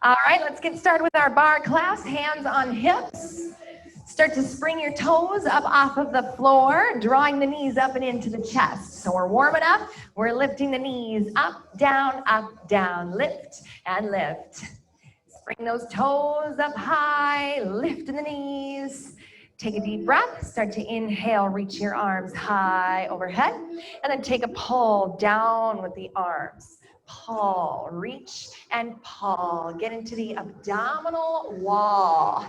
All right, let's get started with our bar class. Hands on hips. Start to spring your toes up off of the floor, drawing the knees up and into the chest. So we're warming up. We're lifting the knees up, down, lift and lift. Bring those toes up high, lifting the knees. Take a deep breath. Start to inhale, reach your arms high overhead, and then take a pull down with the arms. Pull, reach, and pull. Get into the abdominal wall.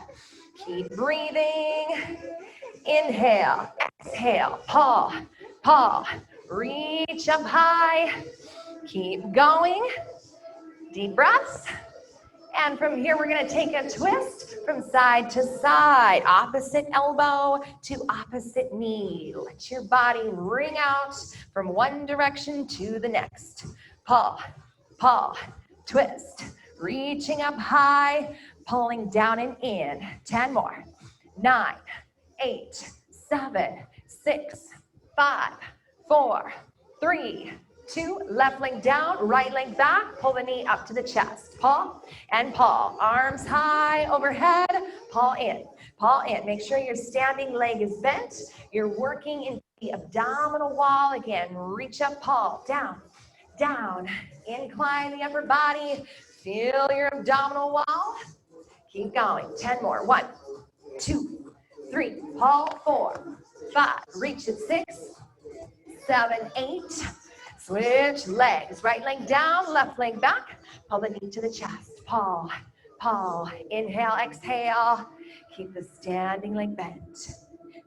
Keep breathing. Inhale, exhale, pull, pull. Reach up high. Keep going. Deep breaths. And from here, we're gonna take a twist from side to side, opposite elbow to opposite knee. Let your body ring out from one direction to the next. Pull, pull, twist, reaching up high, pulling down and in. 10 more. 9, 8, 7, 6, 5, 4, 3, 2, left leg down, right leg back, pull the knee up to the chest. Pull and pull. Arms high overhead, pull in. Pull in. Make sure your standing leg is bent. You're working into the abdominal wall. Again, reach up, pull, down, down. Incline the upper body. Feel your abdominal wall. Keep going. 10 more. 1, 2, 3, pull, 4, 5, reach at 6, 7, 8. Switch legs. Right leg down, left leg back. Pull the knee to the chest. Pull, pull. Inhale, exhale. Keep the standing leg bent.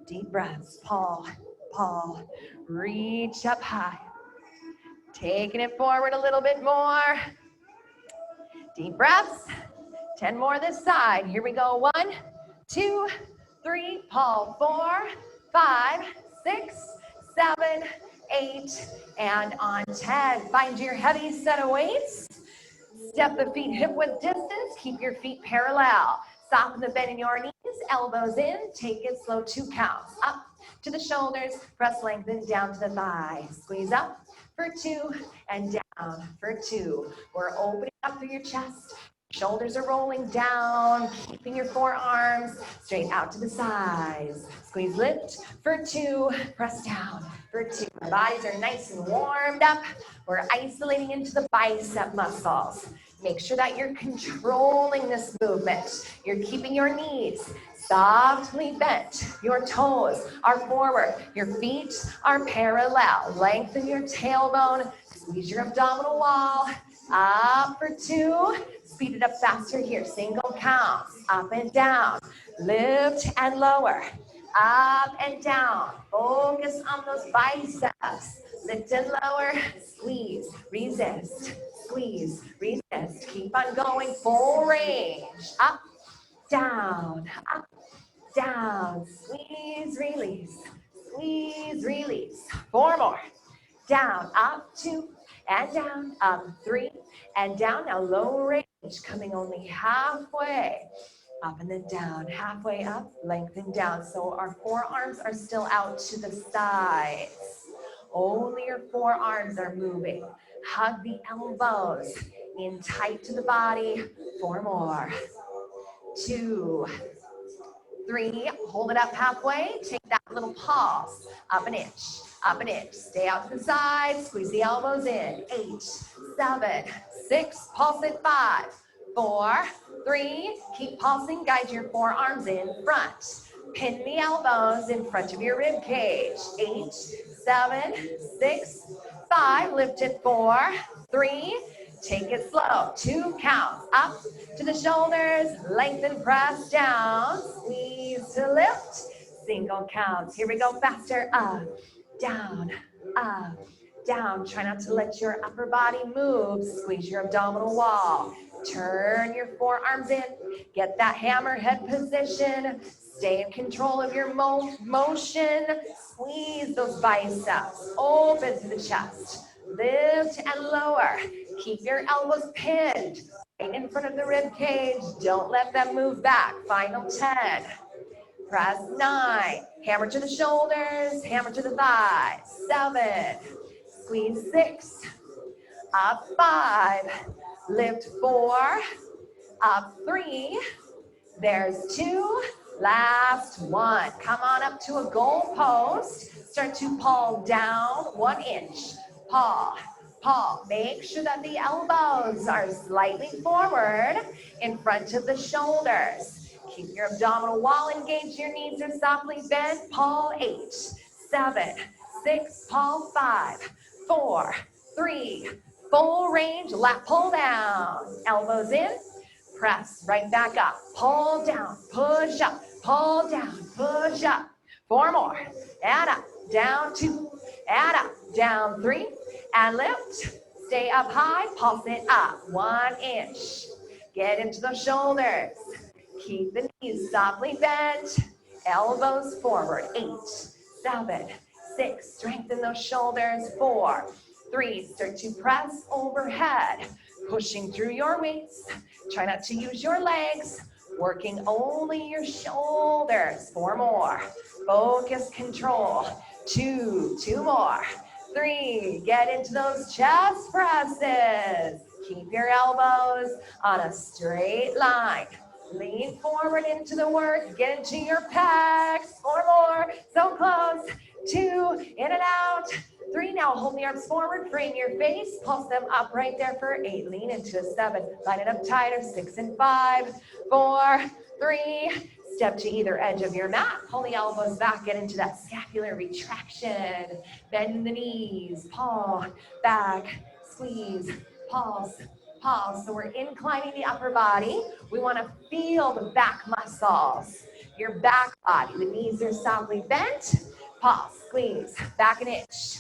Deep breaths. Pull, pull. Reach up high. Taking it forward a little bit more. Deep breaths. 10 more this side. Here we go. 1, 2, 3. Pull. 4, 5, 6, 7, 8, and on 10. Find your heavy set of weights. Step the feet hip width distance. Keep your feet parallel. Soften the bend in your knees. Elbows in. Take it slow. 2 counts. Up to the shoulders. Press lengthen down to the thighs. Squeeze up for 2 and down for 2. We're opening up through your chest. Shoulders are rolling down, keeping your forearms straight out to the sides. Squeeze, lift for 2, press down for 2. Our bodies are nice and warmed up. We're isolating into the bicep muscles. Make sure that you're controlling this movement. You're keeping your knees softly bent. Your toes are forward. Your feet are parallel. Lengthen your tailbone. Squeeze your abdominal wall. Up for 2. Speed it up faster here. Single counts. Up and down. Lift and lower. Up and down. Focus on those biceps. Lift and lower. Squeeze. Resist. Squeeze. Resist. Keep on going. Full range. Up. Down. Up. Down. Squeeze. Release. Squeeze. Release. 4 more. Down. Up. 2. And down. Up. 3. And down. Now low range. Coming only halfway. Up and then down. Halfway up. Lengthen down. So our forearms are still out to the sides. Only your forearms are moving. Hug the elbows in tight to the body. 4 more. 2, 3. Hold it up halfway. Take that little pause. Up an inch. Up an inch. Stay out to the side. Squeeze the elbows in. 8, 7, 6. Pulse it. 5, 4, 3. Keep pulsing. Guide your forearms in front. Pin the elbows in front of your rib cage. 8, 7, 6, 5. Lift it. 4, 3. Take it slow. 2 counts. Up to the shoulders. Lengthen. Press down. Squeeze to lift. Single counts. Here we go. Faster. Up. Down, up, down. Try not to let your upper body move. Squeeze your abdominal wall. Turn your forearms in. Get that hammerhead position. Stay in control of your motion. Squeeze those biceps. Open to the chest. Lift and lower. Keep your elbows pinned right in front of the rib cage. Don't let them move back. Final 10. Press 9, hammer to the shoulders, hammer to the thighs. 7, squeeze 6, up 5, lift 4, up 3, there's 2, last 1. Come on up to a goal post. Start to palm down 1 inch. Paw, paw. Make sure that the elbows are slightly forward in front of the shoulders. Keep your abdominal wall engaged. Your knees are softly bent. Paw 8, 7, 6, paw 5, 4, 3, full range, lat pull down. Elbows in, press right back up. Pull down, push up, pull down, push up. 4 more, and up, down 2, and up, down 3, and lift. Stay up high, pulse it up, 1 inch. Get into the shoulders. Keep the knees softly bent, elbows forward. 8, 7, 6, strengthen those shoulders. 4, 3, start to press overhead, pushing through your weights. Try not to use your legs, working only your shoulders. 4 more, focus, control. 2 more, 3, get into those chest presses. Keep your elbows on a straight line. Lean forward into the work, get into your pecs. 4 more, so close. 2, in and out. 3, now hold the arms forward, frame your face, pulse them up right there for 8. Lean into a 7, line it up tighter. 6 and 5, 4, 3, step to either edge of your mat, pull the elbows back, get into that scapular retraction. Bend the knees, paw, back, squeeze, pulse, pulse. So we're inclining the upper body. We want to feel the back muscles, your back body. The knees are softly bent. Pulse, squeeze, back an inch.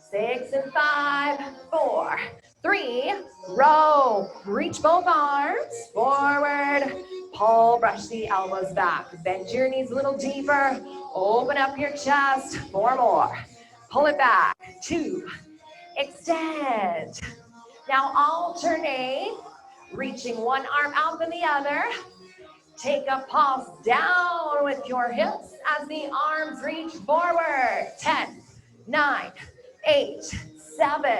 6 and 5, 4, 3, row. Reach both arms forward. Pull, brush the elbows back. Bend your knees a little deeper. Open up your chest. 4 more. Pull it back. 2, extend. Now alternate, reaching one arm out than the other. Take a pulse down with your hips as the arms reach forward. 10, 9, 8, 7,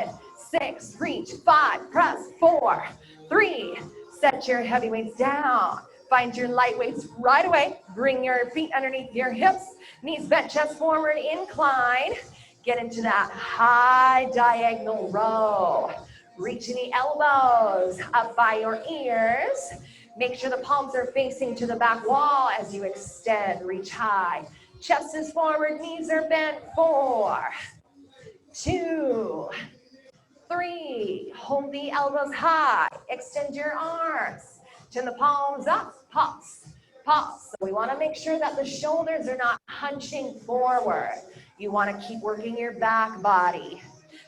6, reach. 5, press. 4, 3, set your heavy weights down. Find your light weights right away. Bring your feet underneath your hips. Knees bent, chest forward, incline. Get into that high diagonal row. Reaching the elbows up by your ears. Make sure the palms are facing to the back wall as you extend, reach high. Chest is forward, knees are bent. 4, 2, 3. Hold the elbows high. Extend your arms. Turn the palms up. Pulse, pulse. So we want to make sure that the shoulders are not hunching forward. You want to keep working your back body,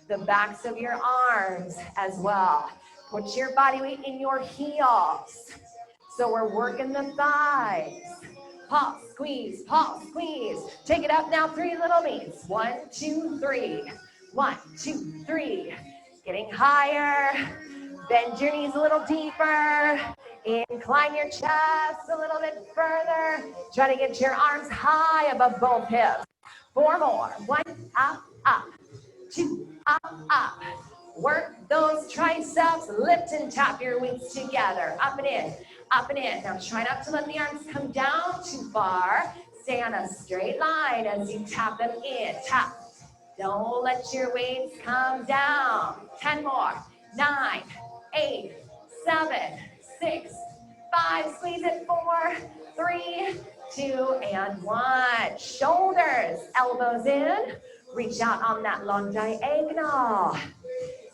the backs of your arms as well. Put your body weight in your heels. So we're working the thighs. Pulse, squeeze, pulse, squeeze. Take it up now, 3 little beats. 1, 2, 3. 1, 2, 3. Getting higher. Bend your knees a little deeper. Incline your chest a little bit further. Try to get your arms high above both hips. 4 more. 1, up, up. 2, up, up. Work those triceps. Lift and tap your weights together. Up and in, up and in. Now try not to let the arms come down too far. Stay on a straight line as you tap them in. Tap. Don't let your weights come down. 10 more. 9, 8, 7, 6, 5. Squeeze it. 4, 3, 2, and 1. Shoulders, elbows in. Reach out on that long diagonal.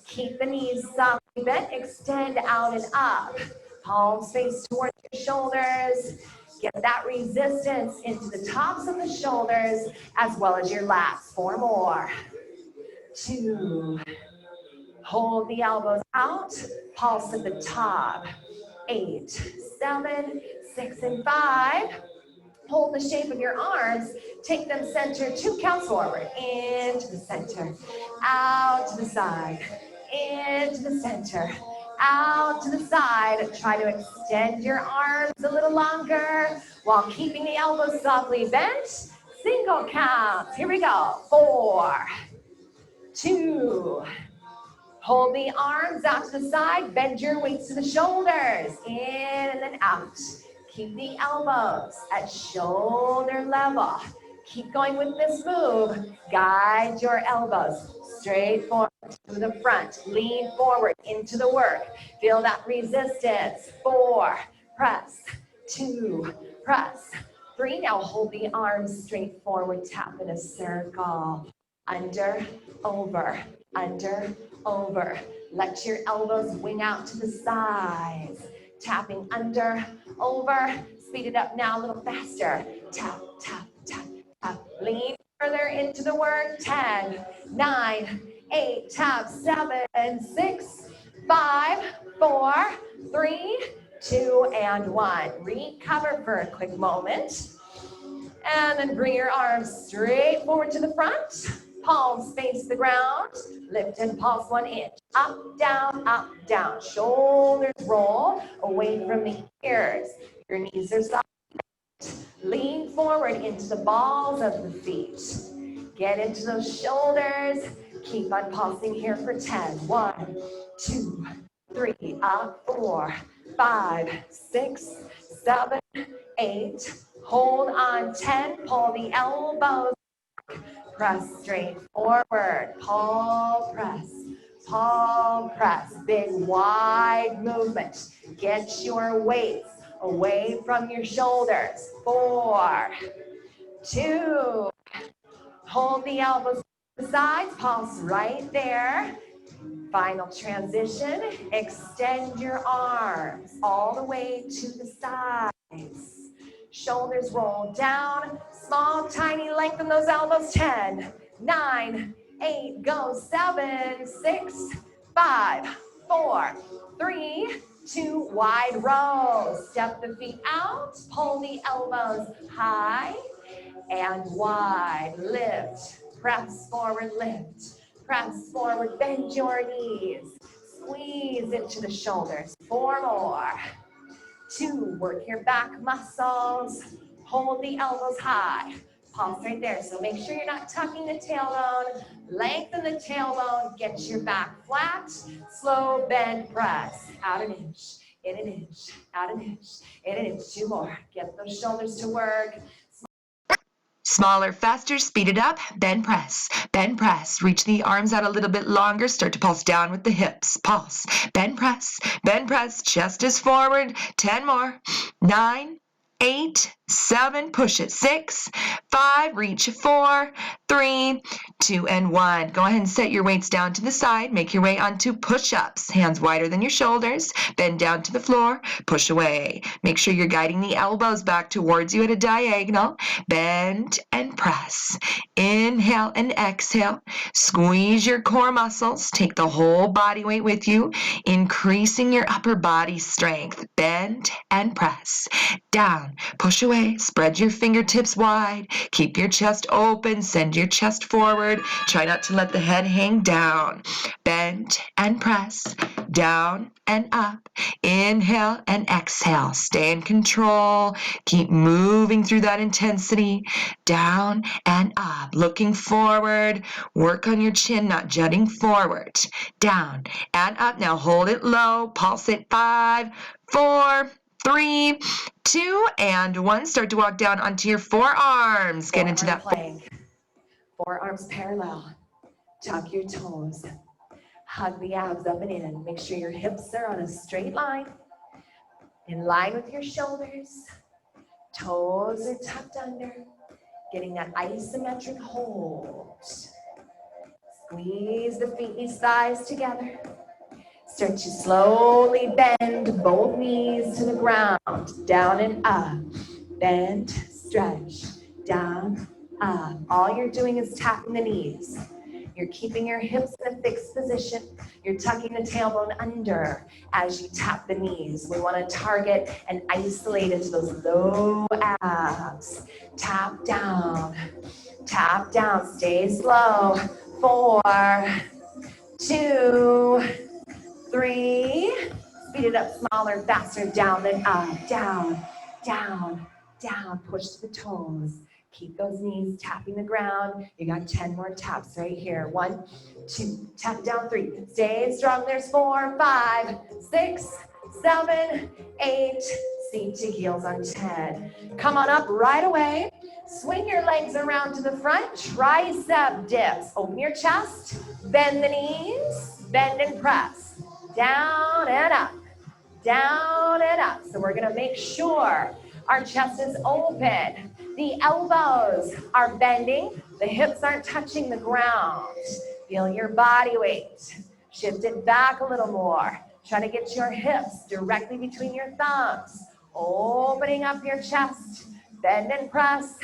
Keep the knees softly bent. Extend out and up. Palms face towards your shoulders. Get that resistance into the tops of the shoulders as well as your lats. 4 more. 2. Hold the elbows out. Pulse at the top. 8, 7, 6, and 5. Hold the shape of your arms. Take them center. 2 counts forward. Into the center. Out to the side. Into the center. Out to the side. Try to extend your arms a little longer while keeping the elbows softly bent. Single counts. Here we go. 4, 2. Hold the arms out to the side, bend your weights to the shoulders, in and then out. Keep the elbows at shoulder level. Keep going with this move. Guide your elbows straight forward to the front. Lean forward into the work. Feel that resistance. 4, press. 2, press. 3, now hold the arms straight forward. Tap in a circle. Under, over, under, over. Let your elbows wing out to the sides. Tapping under, over. Speed it up now a little faster. Tap, tap, tap, tap. Lean further into the work. 10, 9, 8, tap, 7, 6, 5, 4, 3, 2, and 1. Recover for a quick moment. And then bring your arms straight forward to the front. Palms face the ground. Lift and pulse 1 inch. Up, down, up, down. Shoulders roll away from the ears. Your knees are soft. Lean forward into the balls of the feet. Get into those shoulders. Keep on pulsing here for 10. 1, 2, 3, up, 4, 5, 6, 7, 8. Hold on, 10. Pull the elbows. Press straight forward. Palm press. Palm press. Big wide movement. Get your weights away from your shoulders. 4, 2. Hold the elbows to the sides. Pulse right there. Final transition. Extend your arms all the way to the sides. Shoulders roll down. Small, tiny, lengthen those elbows. 10, 9, 8, go. 7, 6, 5, 4, 3, 2, wide row. Step the feet out. Pull the elbows high and wide. Lift. Press forward, lift. Press forward, bend your knees. Squeeze into the shoulders. 4 more. 2, work your back muscles. Hold the elbows high. Pulse right there. So make sure you're not tucking the tailbone. Lengthen the tailbone. Get your back flat. Slow bend press. Out an inch, in an inch, out an inch, in an inch. 2 more. Get those shoulders to work. Smaller, faster, speed it up, bend press, reach the arms out a little bit longer, start to pulse down with the hips, pulse, bend press, chest is forward, 10 more, 9, 8, 7, push it, 6, 5, reach 4, 3, 2, and 1. Go ahead and set your weights down to the side, make your way onto push-ups, hands wider than your shoulders, bend down to the floor, push away. Make sure you're guiding the elbows back towards you at a diagonal, bend and press. Inhale and exhale, squeeze your core muscles, take the whole body weight with you, increasing your upper body strength, bend and press. Down, push away. Spread your fingertips wide. Keep your chest open. Send your chest forward. Try not to let the head hang down. Bend and press. Down and up. Inhale and exhale. Stay in control. Keep moving through that intensity. Down and up. Looking forward. Work on your chin, not jutting forward. Down and up. Now hold it low. Pulse it. 5, 4, 3, 2, and 1. Start to walk down onto your forearms. Get into that plank. Forearms parallel. Tuck your toes. Hug the abs up and in. Make sure your hips are on a straight line. In line with your shoulders. Toes are tucked under. Getting that isometric hold. Squeeze the feet, knees, thighs together. Start to slowly bend both knees to the ground. Down and up. Bend, stretch. Down, up. All you're doing is tapping the knees. You're keeping your hips in a fixed position. You're tucking the tailbone under as you tap the knees. We want to target and isolate into those low abs. Tap down. Tap down. Stay slow. 4, 2, 3. Speed it up smaller, faster. Down, then up. Down, down, down. Push the toes. Keep those knees tapping the ground. You got 10 more taps right here. 1, 2, tap down, 3. Stay strong. There's 4, 5, 6, 7, 8. Seat to heels on 10. Come on up right away. Swing your legs around to the front. Tricep dips. Open your chest. Bend the knees. Bend and press. Down and up. Down and up. So we're going to make sure our chest is open. The elbows are bending. The hips aren't touching the ground. Feel your body weight. Shift it back a little more. Try to get your hips directly between your thumbs. Opening up your chest. Bend and press.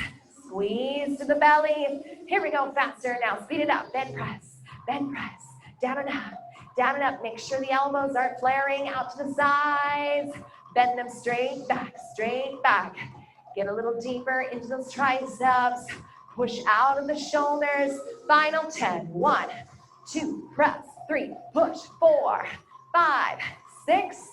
Squeeze to the belly. Here we go, faster now. Speed it up. Bend, press. Bend, press. Down and up. Down and up. Make sure the elbows aren't flaring out to the sides. Bend them straight back, straight back. Get a little deeper into those triceps. Push out of the shoulders. Final 10. 1, 2, press. 3, push. 4, 5, 6,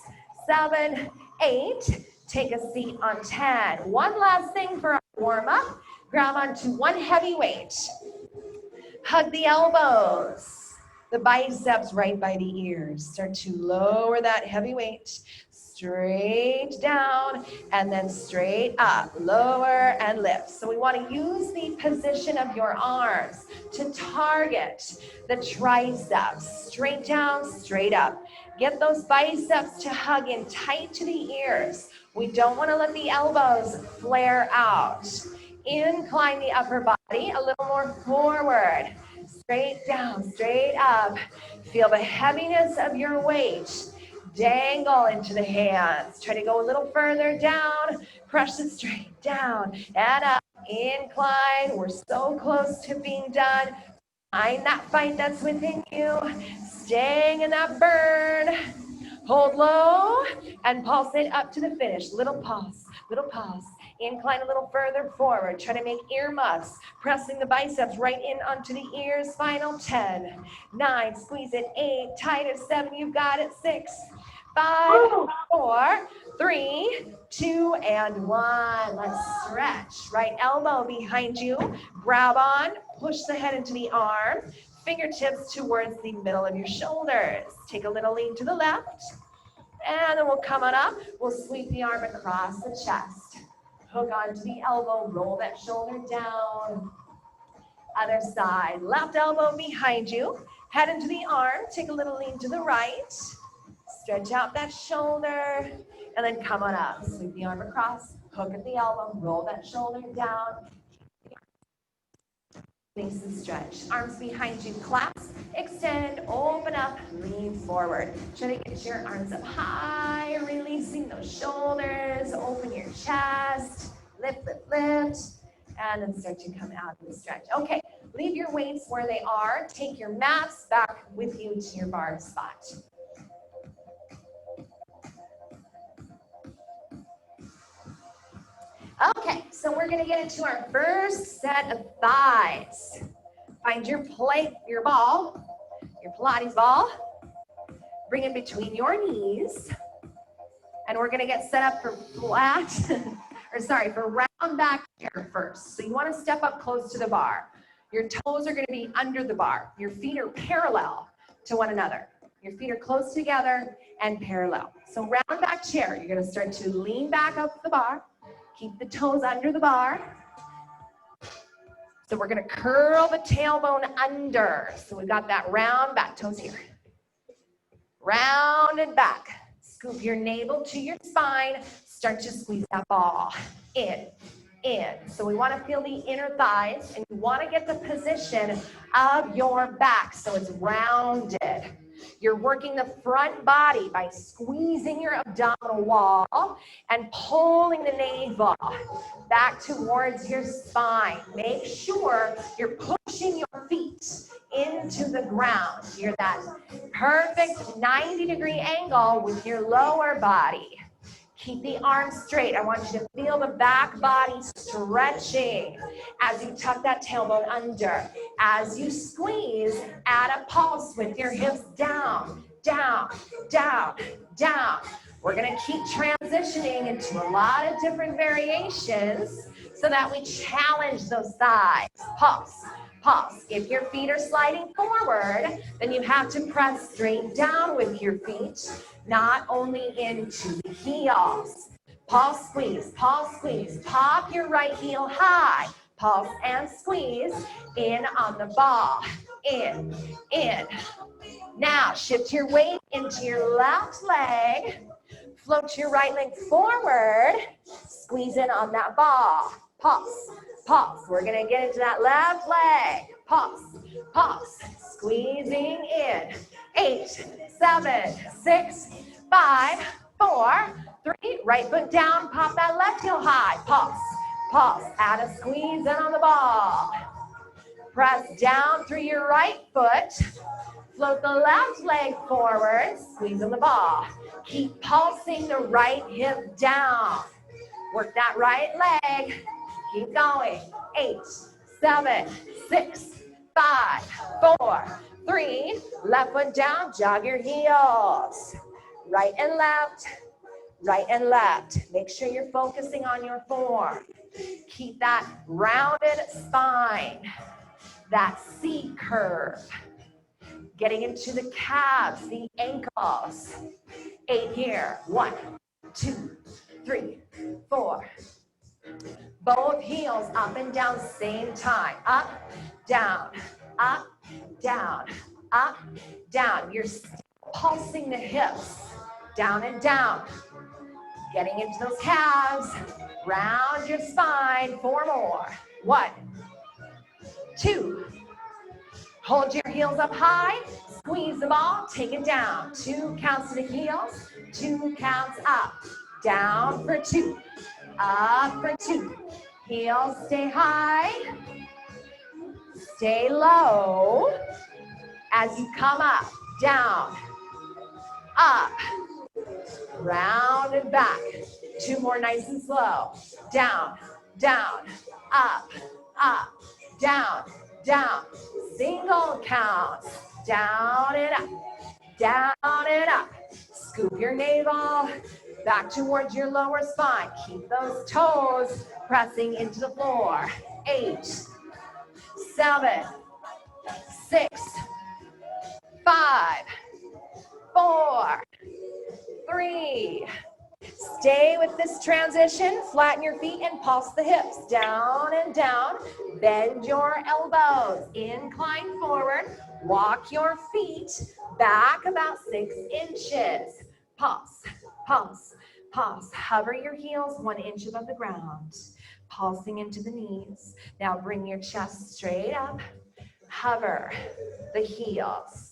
7, 8. Take a seat on 10. One last thing for our warm up. Grab onto one heavy weight. Hug the elbows. The biceps right by the ears. Start to lower that heavy weight. Straight down and then straight up. Lower and lift. So we want to use the position of your arms to target the triceps. Straight down, straight up. Get those biceps to hug in tight to the ears. We don't want to let the elbows flare out. Incline the upper body a little more forward. Straight down, straight up. Feel the heaviness of your weight. Dangle into the hands. Try to go a little further down. Crush it straight down and up. Incline. We're so close to being done. Find that fight that's within you. Staying in that burn. Hold low and pulse it up to the finish. Little pulse, little pulse. Incline a little further forward. Try to make ear muffs. Pressing the biceps right in onto the ears. Final 10, 9, squeeze it. 8, tight at 7, you've got it. 6, 5, 4, 3, 2, and 1. Let's stretch. Right elbow behind you. Grab on. Push the head into the arm. Fingertips towards the middle of your shoulders. Take a little lean to the left. And then we'll come on up. We'll sweep the arm across the chest. Hook onto the elbow. Roll that shoulder down. Other side. Left elbow behind you. Head into the arm. Take a little lean to the right. Stretch out that shoulder. And then come on up. Sweep the arm across. Hook at the elbow. Roll that shoulder down. Nice and stretch. Arms behind you, clasp, extend, open up, lean forward. Try to get your arms up high, releasing those shoulders, open your chest, lift, lift, lift, and then start to come out of the stretch. Okay, leave your weights where they are. Take your mats back with you to your bar spot. Okay, so we're gonna get into our first set of thighs. Find your ball, your Pilates ball. Bring it between your knees. And we're gonna get set up for for round back chair first. So you wanna step up close to the bar. Your toes are gonna be under the bar. Your feet are parallel to one another. Your feet are close together and parallel. So round back chair, you're gonna start to lean back up the bar. Keep the toes under the bar. So we're gonna curl the tailbone under. So we've got that round back, toes here. Round and back. Scoop your navel to your spine. Start to squeeze that ball in. So we wanna feel the inner thighs and you wanna get the position of your back so it's rounded. You're working the front body by squeezing your abdominal wall and pulling the navel back towards your spine. Make sure you're pushing your feet into the ground. You're that perfect 90-degree angle with your lower body. Keep the arms straight. I want you to feel the back body stretching as you tuck that tailbone under. As you squeeze, add a pulse with your hips down, down, down, down. We're gonna keep transitioning into a lot of different variations. so that we challenge those thighs. Pause, pause. If your feet are sliding forward, then you have to press straight down with your feet, not only into the heels. Pause, squeeze, pop your right heel high. Pulse and squeeze in on the ball. In. Now shift your weight into your left leg. Float your right leg forward. Squeeze in on that ball. Pulse, pulse. We're gonna get into that left leg. Pulse, pulse. Squeezing in. 8, 7, 6, 5, 4, 3. Right foot down. Pop that left heel high. Pulse. Pulse, add a squeeze in on the ball. Press down through your right foot. Float the left leg forward, squeeze on the ball. Keep pulsing the right hip down. Work that right leg. Keep going. 8, 7, 6, 5, 4, 3. Left foot down, jog your heels. Right and left. Right and left. Make sure you're focusing on your form. Keep that rounded spine, that C curve. Getting into the calves, the ankles. 8 here. 1, 2, 3, 4. Both heels up and down, same time. Up, down, up, down, up, down. You're pulsing the hips, down and down. Getting into those calves, round your spine, 4 more. 1, 2, hold your heels up high, squeeze the ball, take it down. 2 counts to the heels, 2 counts up. Down for 2, up for 2. Heels stay high, stay low. As you come up, down, up, round and back. 2 more nice and slow. Down, down, up, up, down, down. Single counts. Down and up, down and up. Scoop your navel back towards your lower spine. Keep those toes pressing into the floor. 8, 7, 6, 5, 4, 3. Stay with this transition. Flatten your feet and pulse the hips. Down and down. Bend your elbows. Incline forward. Walk your feet back about 6 inches. Pulse, pulse, pulse. Hover your heels 1 inch above the ground. Pulsing into the knees. Now bring your chest straight up. Hover the heels.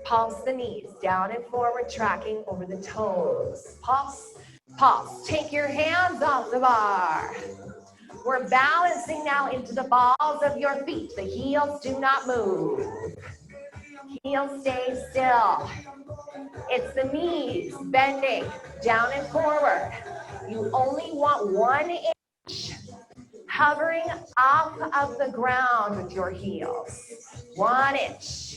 Pulse the knees, down and forward, tracking over the toes. Pulse, pulse. Take your hands off the bar. We're balancing now into the balls of your feet. The heels do not move. Heels stay still. It's the knees bending down and forward. You only want 1 inch hovering off of the ground with your heels. 1 inch.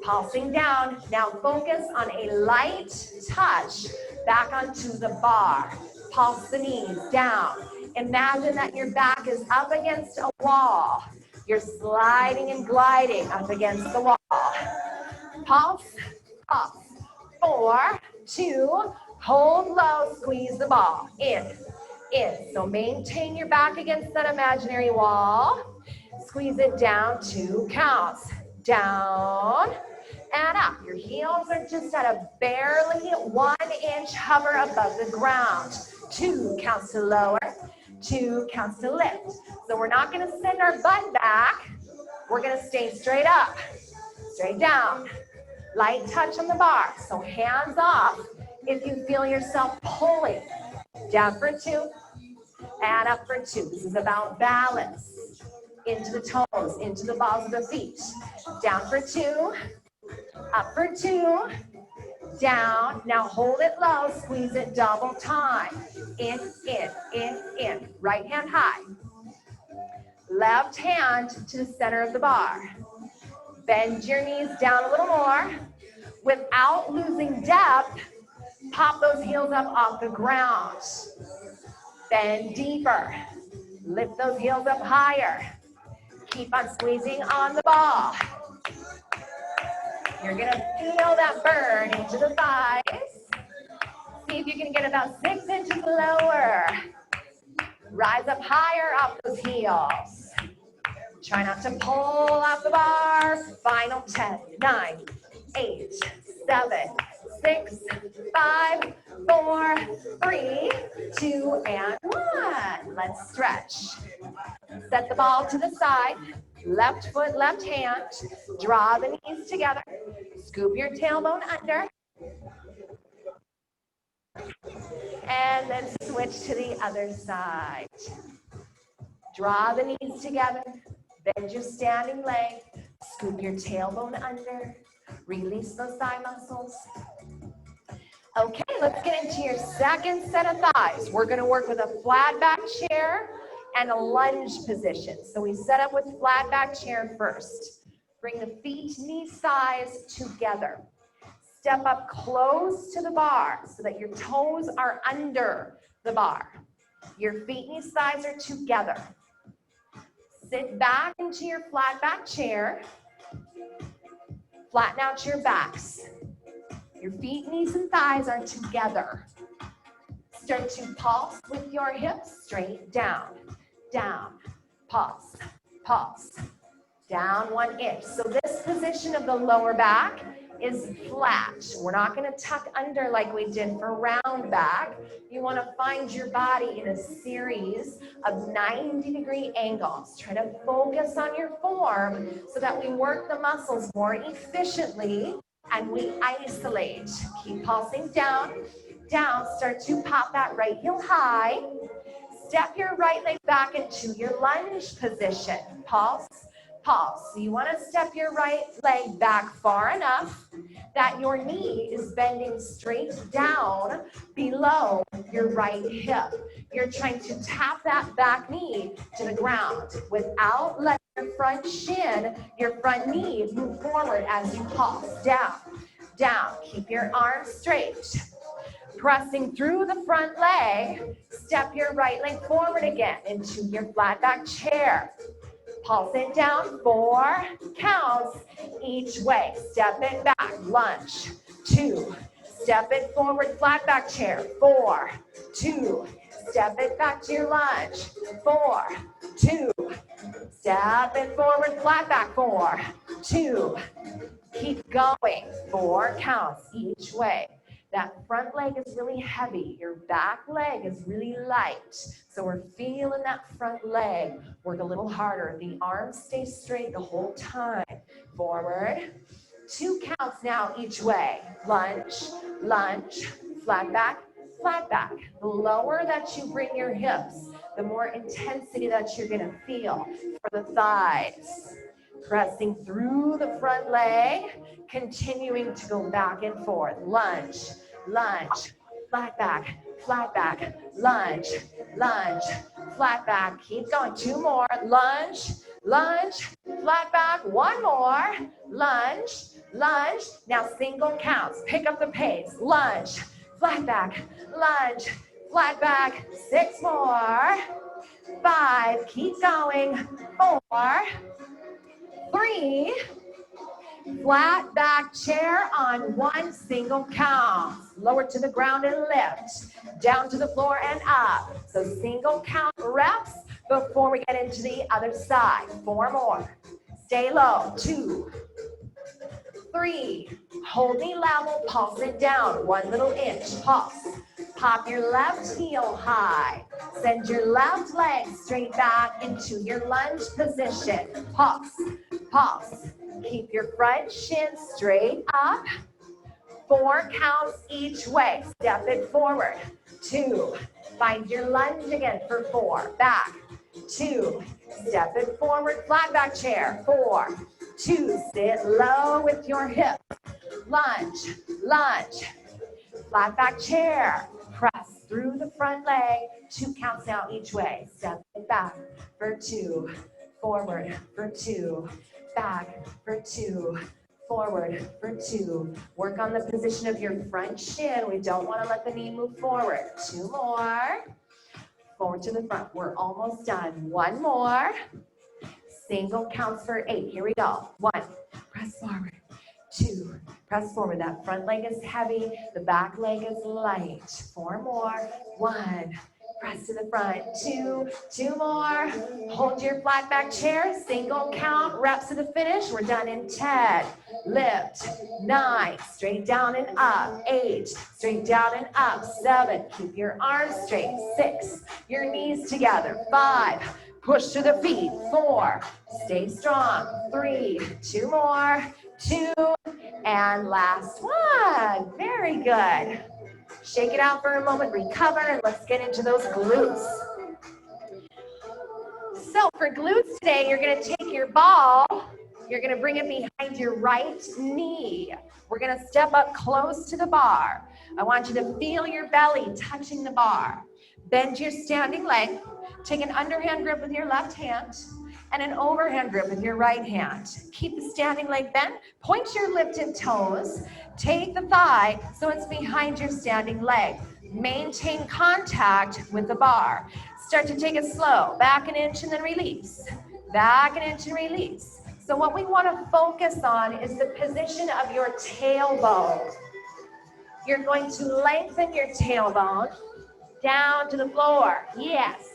Pulsing down. Now focus on a light touch back onto the bar. Pulse the knees down. Imagine that your back is up against a wall. You're sliding and gliding up against the wall. Pulse, pulse. 4, 2, hold low, squeeze the ball. In. So maintain your back against that imaginary wall. Squeeze it down, 2 counts. Down and up. Your heels are just at a barely 1 inch hover above the ground. 2 counts to lower, 2 counts to lift. So we're not going to send our butt back. We're going to stay straight up, straight down. Light touch on the bar. So hands off if you feel yourself pulling. Down for 2 and up for 2. This is about balance. Into the toes, into the balls of the feet. Down for 2, up for 2, down. Now hold it low, squeeze it double time. In. Right hand high. Left hand to the center of the bar. Bend your knees down a little more. Without losing depth, pop those heels up off the ground. Bend deeper. Lift those heels up higher. Keep on squeezing on the ball. You're gonna feel that burn into the thighs. See if you can get about 6 inches lower. Rise up higher off those heels. Try not to pull off the bar. Final 10, 9, 8, 7, 6, 5, 4, 3, 2, and 1. Let's stretch. Set the ball to the side. Left foot, left hand. Draw the knees together. Scoop your tailbone under. And then switch to the other side. Draw the knees together. Bend your standing leg. Scoop your tailbone under. Release those thigh muscles. Okay, let's get into your second set of thighs. We're going to work with a flat back chair and a lunge position. So we set up with flat back chair first. Bring the feet, knees, thighs together. Step up close to the bar so that your toes are under the bar. Your feet, knees, thighs are together. Sit back into your flat back chair. Flatten out your backs. Your feet, knees, and thighs are together. Start to pulse with your hips straight down, down, pulse, pulse, down 1 inch. So this position of the lower back is flat. We're not going to tuck under like we did for round back. You want to find your body in a series of 90-degree angles. Try to focus on your form so that we work the muscles more efficiently and we isolate. Keep pulsing down, down. Start to pop that right heel high. Step your right leg back into your lunge position. Pulse, pulse. So you want to step your right leg back far enough that your knee is bending straight down below your right hip. You're trying to tap that back knee to the ground without letting your front shin, your front knee move forward as you pulse. Down, down. Keep your arms straight. Pressing through the front leg, step your right leg forward again into your flat back chair. Pulse it down, 4 counts each way. Step it back, lunge, 2. Step it forward, flat back chair, 4, 2. Step it back to your lunge, 4, 2. Step it forward, flat back, 4, 2. Keep going, 4 counts each way. That front leg is really heavy. Your back leg is really light. So we're feeling that front leg work a little harder. The arms stay straight the whole time. Forward. 2 counts now each way. Lunge, lunge, flat back, flat back. The lower that you bring your hips, the more intensity that you're going to feel for the thighs. Pressing through the front leg, continuing to go back and forth. Lunge, lunge, flat back, lunge, lunge, flat back. Keep going. 2 more. Lunge, lunge, flat back. 1 more. Lunge, lunge. Now single counts. Pick up the pace. Lunge, flat back, lunge, flat back. 6 more. 5. Keep going. 4. 3, flat back chair on 1 single count. Lower to the ground and lift. Down to the floor and up. So single count reps before we get into the other side. 4 more. Stay low. 2, 3. Hold knee level. Pulse it down. 1 little inch. Pulse. Pop your left heel high. Send your left leg straight back into your lunge position. Pulse. Pulse. Keep your front shin straight up. 4 counts each way. Step it forward. 2. Find your lunge again for 4. Back. 2. Step it forward. Flat back chair. 4. 2. Sit low with your hip. Lunge. Lunge. Flat back chair. Press through the front leg. 2 counts now each way. Step it back for 2. Forward for 2. Back for 2, forward for 2. Work on the position of your front shin. We don't want to let the knee move forward. 2 more. forward to the front. We're almost done. One more. Single counts for 8. Here we go. 1, press forward. 2, press forward. That front leg is heavy. The back leg is light. 4 more. 1, press to the front. 2, 2 more. Hold your flat back chair. Single count. Reps to the finish. We're done in 10. Lift. 9. Straight down and up. 8. Straight down and up. 7. Keep your arms straight. 6. Your knees together. 5. Push to the feet. 4. Stay strong. 3. 2 more. 2. And last one. Very good. Shake it out for a moment. Recover. And let's get into those glutes. So for glutes today, you're going to take your ball. You're going to bring it behind your right knee. We're going to step up close to the bar. I want you to feel your belly touching the bar. Bend your standing leg. Take an underhand grip with your left hand and an overhand grip with your right hand. Keep the standing leg bent. Point your lifted toes. Take the thigh so it's behind your standing leg. Maintain contact with the bar. Start to take it slow. Back an inch and then release. Back an inch and release. So what we want to focus on is the position of your tailbone. You're going to lengthen your tailbone down to the floor. Yes.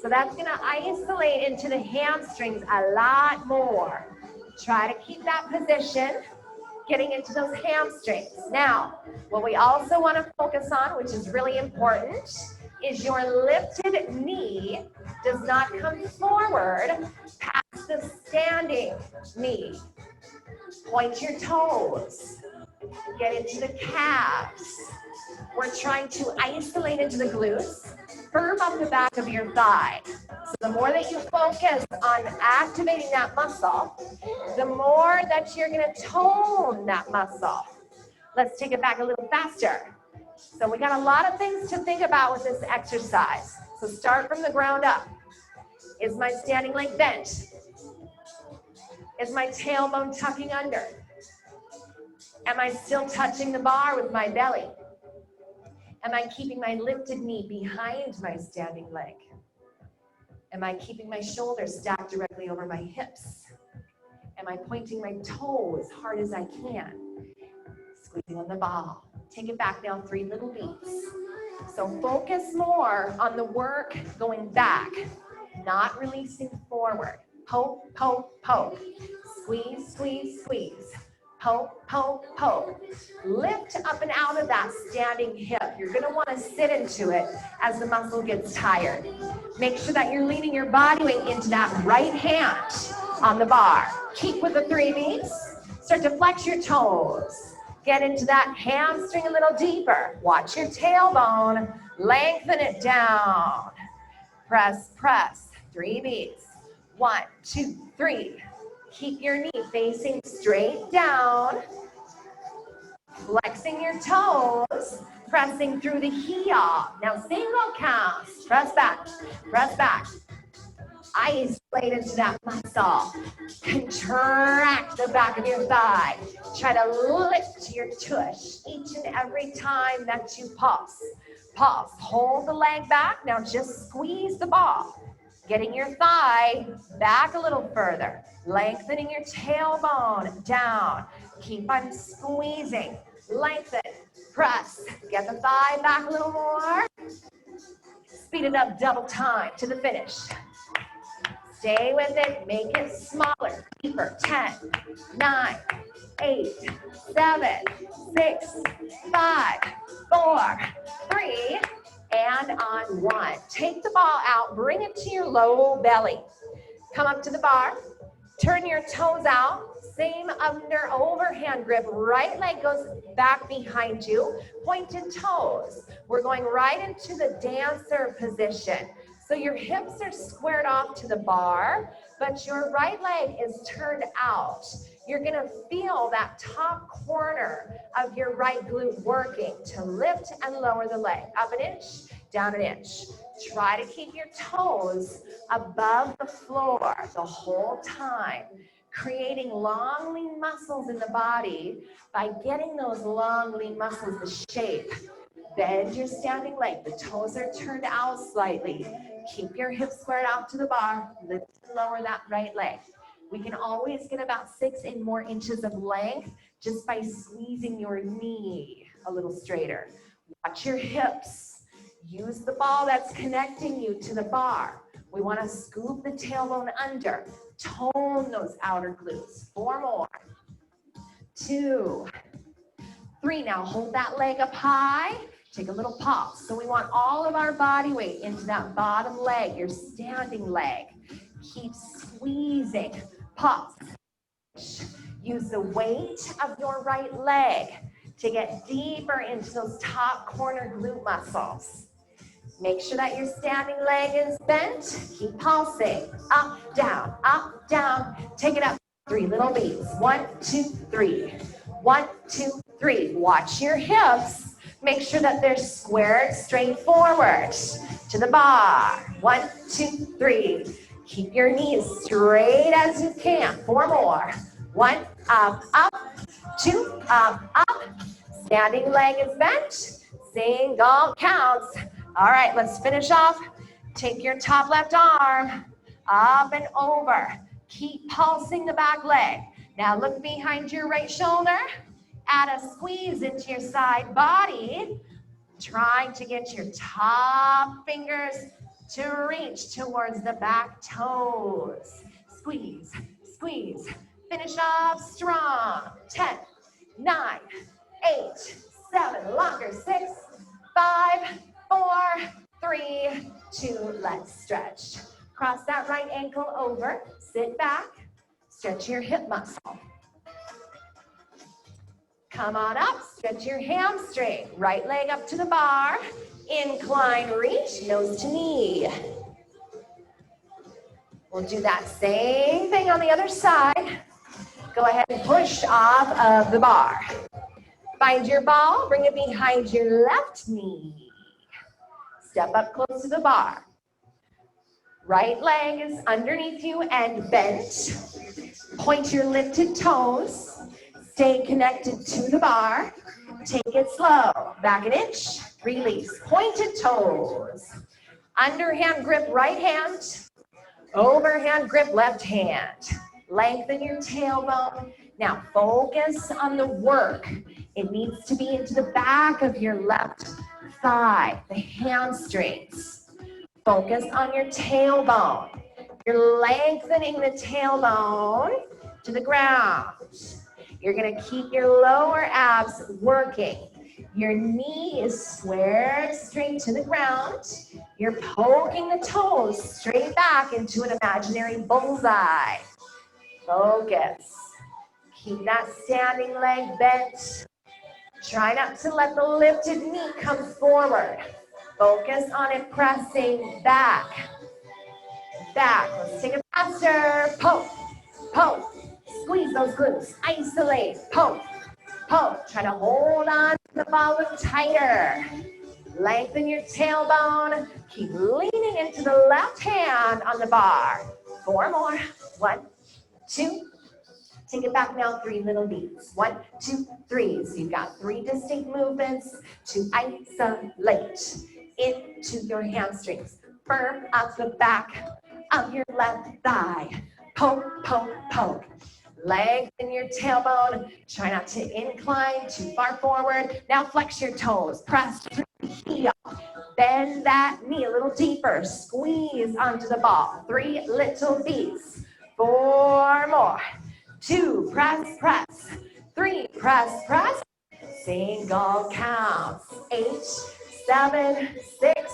So that's going to isolate into the hamstrings a lot more. Try to keep that position, getting into those hamstrings. Now, what we also want to focus on, which is really important, is your lifted knee does not come forward past the standing knee. Point your toes. Get into the calves. We're trying to isolate into the glutes. Firm up the back of your thigh. So the more that you focus on activating that muscle, the more that you're going to tone that muscle. Let's take it back a little faster. So we got a lot of things to think about with this exercise. So start from the ground up. Is my standing leg bent? Is my tailbone tucking under? Am I still touching the bar with my belly? Am I keeping my lifted knee behind my standing leg? Am I keeping my shoulders stacked directly over my hips? Am I pointing my toe as hard as I can? Squeezing on the ball. Take it back now, 3 little beats. So focus more on the work going back, not releasing forward. Poke, poke, poke. Squeeze, squeeze, squeeze. Poke, poke, poke. Lift up and out of that standing hip. You're going to want to sit into it as the muscle gets tired. Make sure that you're leaning your body weight into that right hand on the bar. Keep with the 3 beats. Start to flex your toes. Get into that hamstring a little deeper. Watch your tailbone. Lengthen it down. Press, press. 3 beats. 1, 2, 3. Keep your knee facing straight down. Flexing your toes. Pressing through the heel. Now single counts. Press back. Press back. Isolate into that muscle. Contract the back of your thigh. Try to lift your tush each and every time that you pulse. Pulse. Hold the leg back. Now just squeeze the ball. Getting your thigh back a little further. Lengthening your tailbone down. Keep on squeezing. Lengthen. Press. Get the thigh back a little more. Speed it up double time to the finish. Stay with it. Make it smaller. Deeper. 10, 9, 8, 7, 6, 5, 4, 3, and on 1. Take the ball out. Bring it to your low belly. Come up to the bar. Turn your toes out. Same under overhand grip. Right leg goes back behind you. Pointed toes. We're going right into the dancer position. So your hips are squared off to the bar, but your right leg is turned out. You're going to feel that top corner of your right glute working to lift and lower the leg. Up an inch, down an inch. Try to keep your toes above the floor the whole time, creating long lean muscles in the body by getting those long lean muscles the shape. Bend your standing leg. The toes are turned out slightly. Keep your hips squared out to the bar. Lift and lower that right leg. We can always get about 6 and more inches of length just by squeezing your knee a little straighter. Watch your hips. Use the ball that's connecting you to the bar. We want to scoop the tailbone under. Tone those outer glutes. 4 more. 2, 3. Now hold that leg up high. Take a little pause. So we want all of our body weight into that bottom leg, your standing leg. Keep squeezing. Pause. Use the weight of your right leg to get deeper into those top corner glute muscles. Make sure that your standing leg is bent. Keep pulsing. Up, down, up, down. Take it up. 3 little beats. 1, 2, 3. 1, 2, 3. Watch your hips. Make sure that they're squared straight forward to the bar. 1, 2, 3. Keep your knees straight as you can. 4 more. 1, up, up. 2, up, up. Standing leg is bent. Single counts. All right, let's finish off. Take your top left arm up and over. Keep pulsing the back leg. Now look behind your right shoulder. Add a squeeze into your side body. Trying to get your top fingers to reach towards the back toes. Squeeze, squeeze. Finish off strong. 10, 9, 8, 7. Longer. 6, 5, 4, 3, 2. Let's stretch. Cross that right ankle over. Sit back. Stretch your hip muscle. Come on up. Stretch your hamstring. Right leg up to the bar. Incline reach, nose to knee. We'll do that same thing on the other side. Go ahead and push off of the bar. Find your ball. Bring it behind your left knee. Step up close to the bar. Right leg is underneath you and bent. Point your lifted toes. Stay connected to the bar. Take it slow. Back an inch. Release. Pointed toes. Underhand grip right hand. Overhand grip left hand. Lengthen your tailbone. Now focus on the work. It needs to be into the back of your left thigh, the hamstrings. Focus on your tailbone. You're lengthening the tailbone to the ground. You're gonna keep your lower abs working. Your knee is squared straight to the ground. You're poking the toes straight back into an imaginary bullseye. Focus. Keep that standing leg bent. Try not to let the lifted knee come forward. Focus on it pressing back. Back. Let's take it faster. Poke. Poke. Squeeze those glutes. Isolate. Poke. Poke. Try to hold on to the ball a little tighter. Lengthen your tailbone. Keep leaning into the left hand on the bar. 4 more. 1, 2. Take it back now, 3 little beats. 1, 2, 3. So you've got 3 distinct movements to isolate into your hamstrings. Firm up the back of your left thigh. Poke, poke, poke. Lengthen your tailbone. Try not to incline too far forward. Now flex your toes. Press to the heel. Bend that knee a little deeper. Squeeze onto the ball. 3 little beats. 4 more. 2, press, press. 3, press, press. Single counts. 8, 7, 6,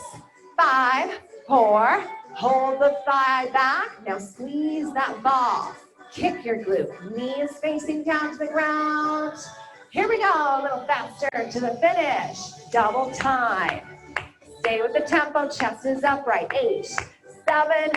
5, 4. Hold the thigh back. Now squeeze that ball. Kick your glute. Knee is facing down to the ground. Here we go. A little faster to the finish. Double time. Stay with the tempo. Chest is upright. 8, 7,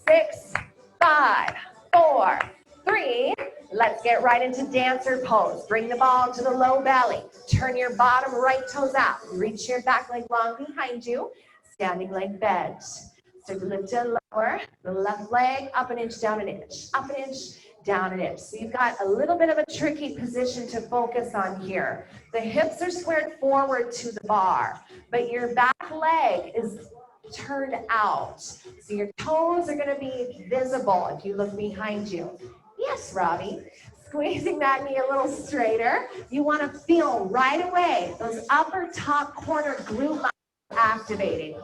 6, 5, 4, 3. Let's get right into dancer pose. Bring the ball to the low belly. Turn your bottom right toes out. Reach your back leg long behind you. Standing leg bent. Start to lift and lower. The left leg up an inch, down an inch. Up an inch, down an inch. So you've got a little bit of a tricky position to focus on here. The hips are squared forward to the bar, but your back leg is turned out. So your toes are gonna be visible if you look behind you. Yes, Robbie. Squeezing that knee a little straighter. You wanna feel right away those upper top corner glute muscles activating.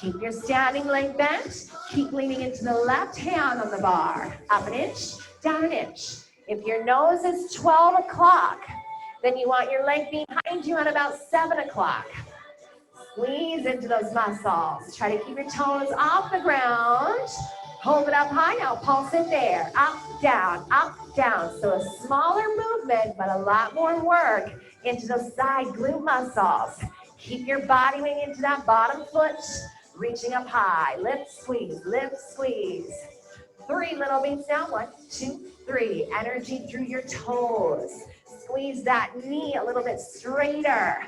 Keep your standing leg bent. Keep leaning into the left hand on the bar. Up an inch, down an inch. If your nose is 12 o'clock, then you want your leg behind you at about 7 o'clock. Squeeze into those muscles. Try to keep your toes off the ground. Hold it up high. Now pulse it there. Up, down, up, down. So a smaller movement, but a lot more work into those side glute muscles. Keep your body weight into that bottom foot. Reaching up high. Lift, squeeze, lift, squeeze. 3 little beats now. 1, 2, 3. Energy through your toes. Squeeze that knee a little bit straighter.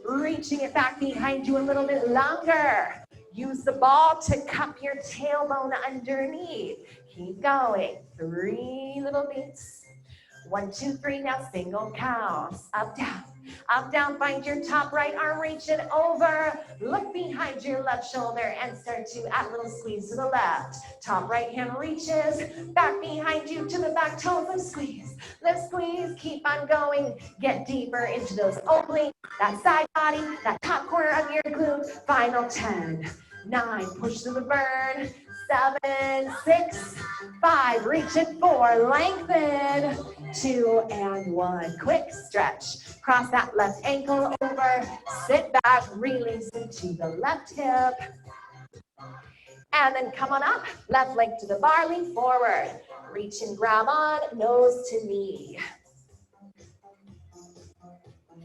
Reaching it back behind you a little bit longer. Use the ball to cup your tailbone underneath. Keep going. 3 little beats. 1, 2, 3. Now single counts. Up, down. Up, down, find your top right arm, reach it over. Look behind your left shoulder and start to add a little squeeze to the left. Top right hand reaches back behind you to the back toes and squeeze. Lift, squeeze, keep on going. Get deeper into those obliques, that side body, that top corner of your glute. Final 10, 9, push through the burn. 7, 6, 5, reach it 4, lengthen, 2 and 1. Quick stretch. Cross that left ankle over, sit back, release into the left hip. And then come on up, left leg to the bar, lean forward. Reach and grab on, nose to knee.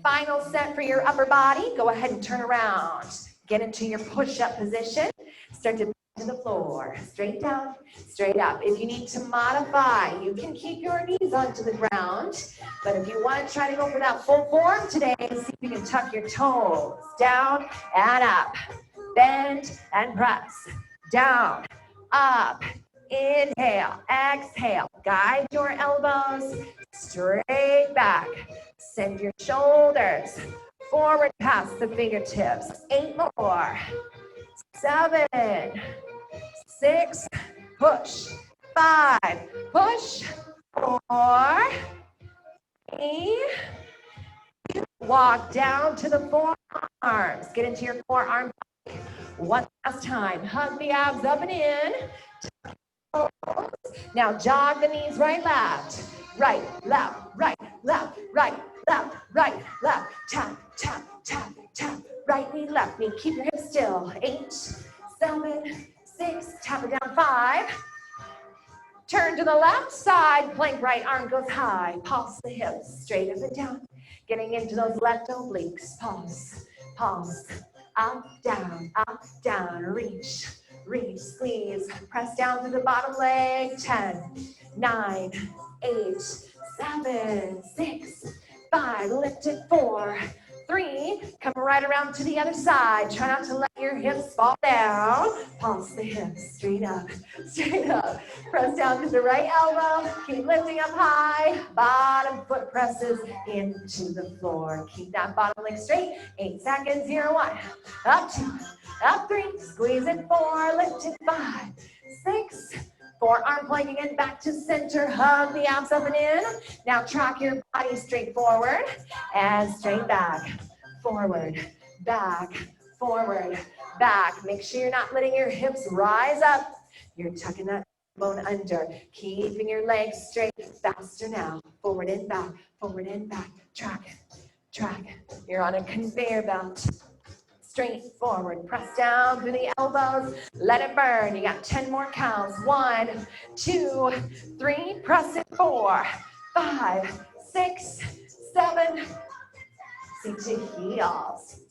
Final set for your upper body. Go ahead and turn around. Get into your push-up position. Start to to the floor, straight down, straight up. If you need to modify, you can keep your knees onto the ground, but if you want to try to go for that full form today, see if you can tuck your toes down and up, bend and press, down, up, inhale, exhale, guide your elbows straight back, send your shoulders forward past the fingertips. 8 more. 7, 6, push, 5, push, 4, 3, walk down to the forearms, get into your forearm. One last time, hug the abs up and in. Now jog the knees right, left, right, left, right, left, right, left, right, left, tap, tap, tap, tap. Right knee, left knee, keep your hips still. 8, 7, 6, tap it down. 5. Turn to the left side, plank right arm goes high. Pulse the hips, straight up and down. Getting into those left obliques. Pulse, pulse, up, down, reach, reach, squeeze. Press down through the bottom leg. 10, 9, 8, 7, 6, 5, lift it. 4, 3, come right around to the other side. Try not to let your hips fall down. Pulse the hips, straight up, straight up. Press down to the right elbow. Keep lifting up high. Bottom foot presses into the floor. Keep that bottom leg straight. 8 seconds, 0, 1. Up 2, up 3, squeeze it. 4, lift it. 5, 6, forearm plank again, back to center. Hug the abs up and in. Now track your body straight forward and straight back. Forward, back, forward, back. Make sure you're not letting your hips rise up. You're tucking that bone under. Keeping your legs straight. Faster now. Forward and back, forward and back. Track, track. You're on a conveyor belt. Straight forward, press down through the elbows, let it burn. You got 10 more counts. 1, 2, 3, press it. 4, 5, 6, 7, seat to heels.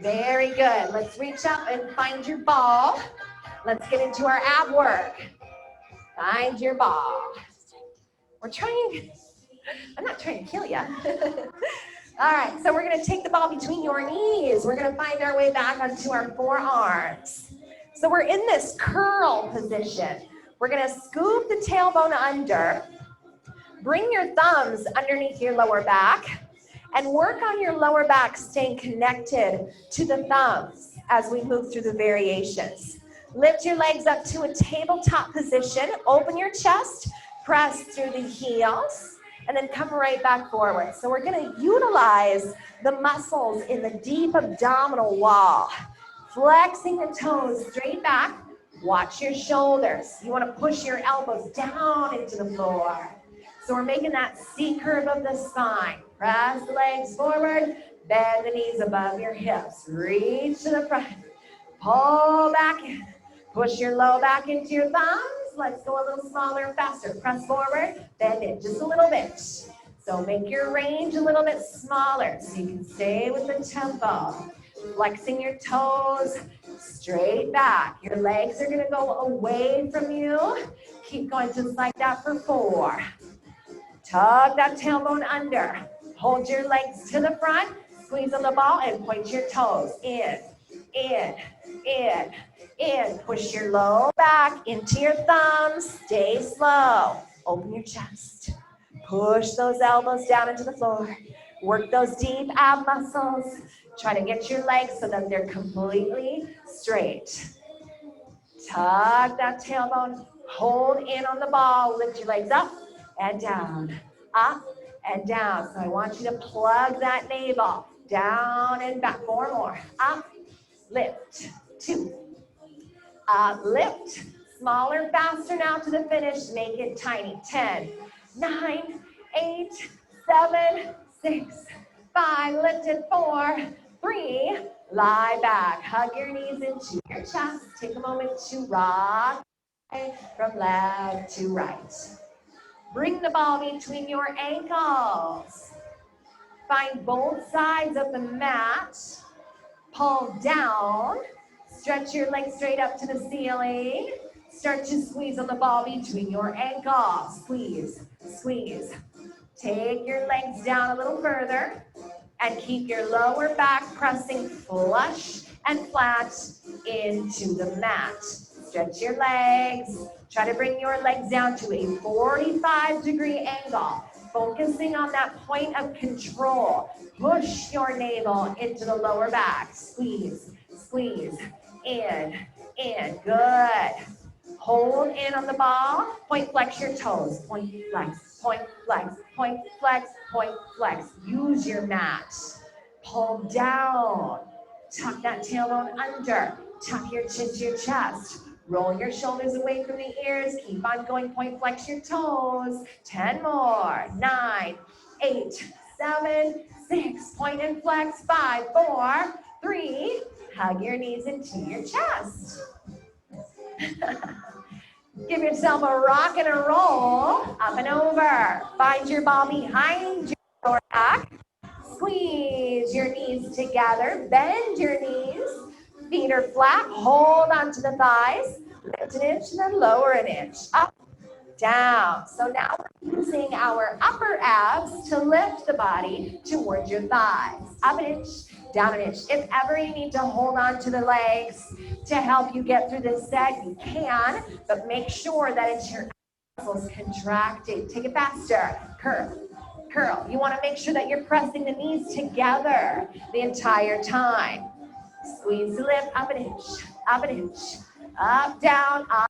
Very good. Let's reach up and find your ball. Let's get into our ab work. Find your ball. I'm not trying to kill you. All right, so we're gonna take the ball between your knees. We're gonna find our way back onto our forearms. So we're in this curl position. We're gonna scoop the tailbone under. Bring your thumbs underneath your lower back and work on your lower back staying connected to the thumbs as we move through the variations. Lift your legs up to a tabletop position, open your chest, press through the heels, and then come right back forward. So we're gonna utilize the muscles in the deep abdominal wall. Flexing the toes straight back, watch your shoulders. You wanna push your elbows down into the floor. So we're making that C curve of the spine. Press the legs forward, bend the knees above your hips. Reach to the front, pull back in. Push your low back into your thumbs. Let's go a little smaller and faster. Press forward, bend it just a little bit. So make your range a little bit smaller so you can stay with the tempo. Flexing your toes straight back. Your legs are gonna go away from you. Keep going just like that for 4. Tug that tailbone under. Hold your legs to the front. Squeeze on the ball and point your toes in, in, in, in. Push your low back into your thumbs. Stay slow. Open your chest. Push those elbows down into the floor. Work those deep ab muscles. Try to get your legs so that they're completely straight. Tug that tailbone. Hold in on the ball. Lift your legs up and down. Up and down. So I want you to plug that navel. Down and back. 4 more. Up. Lift. 2. Up. Lift. Smaller, faster now to the finish. Make it tiny. 10, 9, 8, 7, 6, 5. Lift it. 4, 3. Lie back. Hug your knees into your chest. Take a moment to rock from left to right. Bring the ball between your ankles. Find both sides of the mat. Pull down. Stretch your legs straight up to the ceiling. Start to squeeze on the ball between your ankles. Squeeze, squeeze. Take your legs down a little further and keep your lower back pressing flush and flat into the mat. Stretch your legs. Try to bring your legs down to a 45-degree angle, focusing on that point of control. Push your navel into the lower back. Squeeze, squeeze, in, good. Hold in on the ball. Point flex your toes. Point flex, point flex, point flex, point flex. Use your mat. Pull down. Tuck that tailbone under. Tuck your chin to your chest. Roll your shoulders away from the ears. Keep on going. Point flex your toes. 10 more. 9, 8, 7, 6. Point and flex. 5, 4, 3. Hug your knees into your chest. Give yourself a rock and a roll. Up and over. Find your ball behind your lower back. Squeeze your knees together. Bend your knees. Feet are flat. Hold onto the thighs. Lift an inch and then lower an inch. Up, down. So now we're using our upper abs to lift the body towards your thighs. Up an inch, down an inch. If ever you need to hold on to the legs to help you get through this set, you can, but make sure that it's your muscles contracting. Take it faster. Curl, curl. You want to make sure that you're pressing the knees together the entire time. Squeeze the lift, up an inch, up an inch, up, down, up,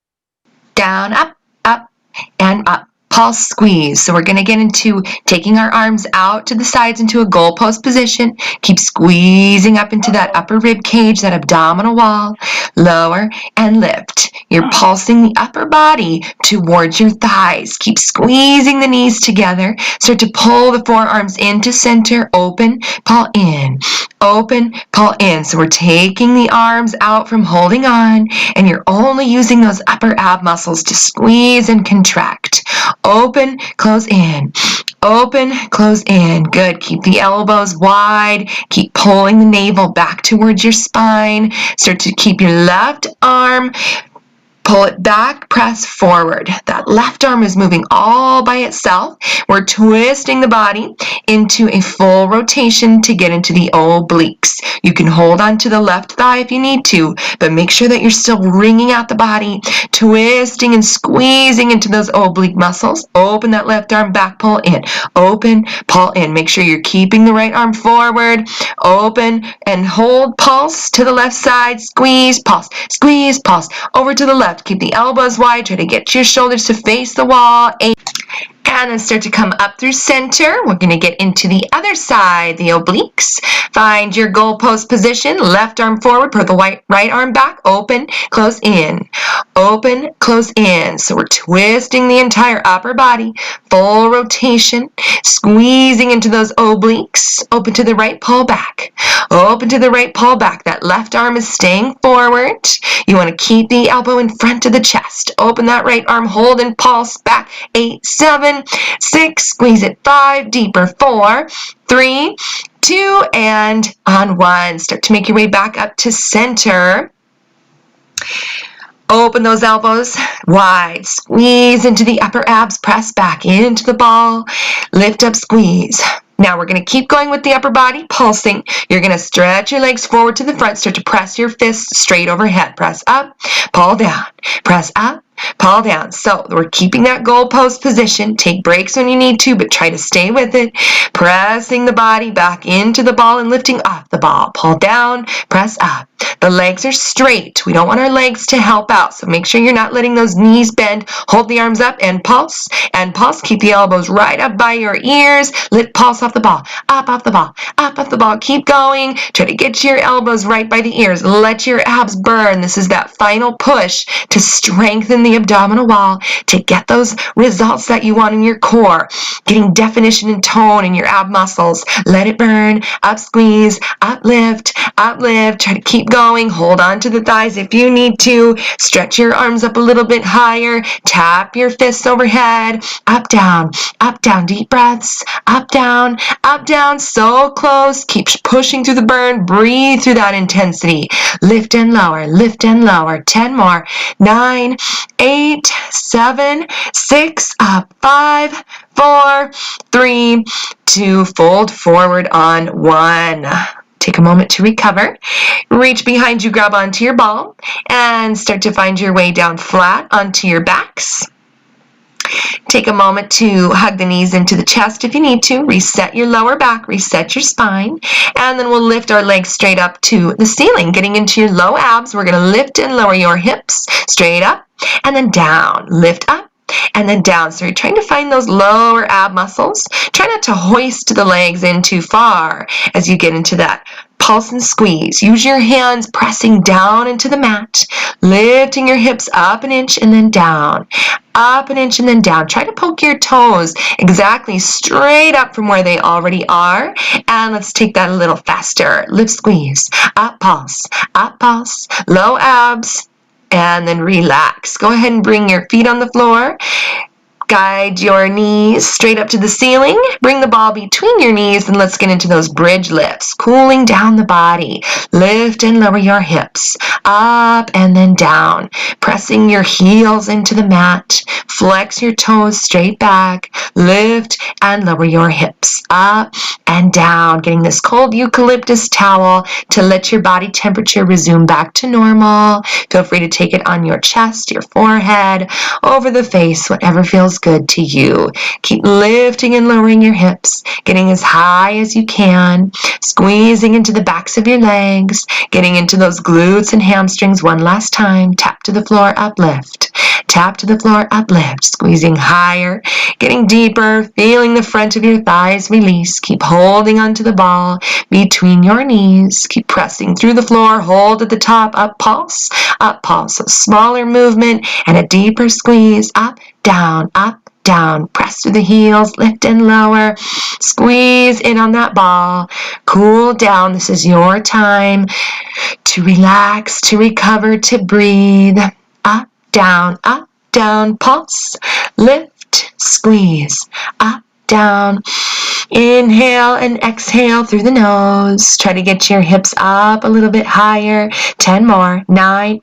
and up. Pulse squeeze. So we're going to get into taking our arms out to the sides into a goalpost position. Keep squeezing up into that upper rib cage, that abdominal wall. Lower and lift. You're pulsing the upper body towards your thighs. Keep squeezing the knees together. Start to pull the forearms into center. Open, pull in. Open, pull in. So we're taking the arms out from holding on, and you're only using those upper ab muscles to squeeze and contract. Open, close in. Open, close in. Good. Keep the elbows wide. Keep pulling the navel back towards your spine. Start to keep your left arm Pull it back, press forward. That left arm is moving all by itself. We're twisting the body into a full rotation to get into the obliques. You can hold on to the left thigh if you need to, but make sure that you're still wringing out the body, twisting and squeezing into those oblique muscles. Open that left arm back, pull in. Open, pull in. Make sure you're keeping the right arm forward. Open and hold, pulse to the left side. Squeeze, pulse, over to the left. Keep the elbows wide. Try to get your shoulders to face the wall. And then start to come up through center. We're going to get into the other side, the obliques. Find your goalpost position. Left arm forward. Put the right arm back. Open, close in. Open, close in. So we're twisting the entire upper body. Full rotation. Squeezing into those obliques. Open to the right, pull back. Open to the right, pull back. That left arm is staying forward. You want to keep the elbow in front of the chest. Open that right arm, hold and pulse back. 8, 7, 6, squeeze it. 5, deeper. 4, 3, 2, and on 1. Start to make your way back up to center. Open those elbows wide. Squeeze into the upper abs. Press back into the ball. Lift up, squeeze. Now we're going to keep going with the upper body, pulsing. You're going to stretch your legs forward to the front. Start to press your fists straight overhead. Press up, pull down. Press up, pull down. So we're keeping that goalpost position. Take breaks when you need to, but try to stay with it. Pressing the body back into the ball and lifting off the ball. Pull down, press up. The legs are straight. We don't want our legs to help out, so make sure you're not letting those knees bend. Hold the arms up and pulse, and pulse. Keep the elbows right up by your ears. Lift, pulse off the ball, up off the ball, up off the ball. Keep going. Try to get your elbows right by the ears. Let your abs burn. This is that final push to strengthen the abdominal wall, to get those results that you want in your core, getting definition and tone in your ab muscles. Let it burn. Up, squeeze, uplift, uplift. Try to keep going. Hold on to the thighs if you need to. Stretch your arms up a little bit higher. Tap your fists overhead. Up, down, deep breaths. Up, down, so close. Keep pushing through the burn. Breathe through that intensity. Lift and lower, 10 more. 9, 8, 7, 6, up, 5, 4, 3, 2, fold forward on 1. Take a moment to recover. Reach behind you, grab onto your ball, and start to find your way down flat onto your backs. Take a moment to hug the knees into the chest if you need to. Reset your lower back, reset your spine, and then we'll lift our legs straight up to the ceiling. Getting into your low abs, we're going to lift and lower your hips straight up and then down. Lift up and then down. So you're trying to find those lower ab muscles. Try not to hoist the legs in too far as you get into that pulse and squeeze. Use your hands pressing down into the mat, lifting your hips up an inch and then down, up an inch and then down. Try to poke your toes exactly straight up from where they already are. And let's take that a little faster. Lift, squeeze, up, pulse, low abs, and then relax. Go ahead and bring your feet on the floor. Guide your knees straight up to the ceiling. Bring the ball between your knees and let's get into those bridge lifts. Cooling down the body. Lift and lower your hips. Up and then down. Pressing your heels into the mat. Flex your toes straight back. Lift and lower your hips. Up and down. Getting this cold eucalyptus towel to let your body temperature resume back to normal. Feel free to take it on your chest, your forehead, over the face, whatever feels good to you. Keep lifting and lowering your hips, getting as high as you can, squeezing into the backs of your legs, getting into those glutes and hamstrings one last time. Tap to the floor, uplift. Tap to the floor, uplift. Squeezing higher, getting deeper, feeling the front of your thighs release. Keep holding onto the ball between your knees. Keep pressing through the floor, hold at the top, up, pulse, up, pulse. So smaller movement and a deeper squeeze, up, down, press through the heels, lift and lower, squeeze in on that ball, cool down. This is your time to relax, to recover, to breathe. Up, down, pulse, lift, squeeze, up, down, Inhale and exhale through the nose. Try to get your hips up a little bit higher. 10 more. 9,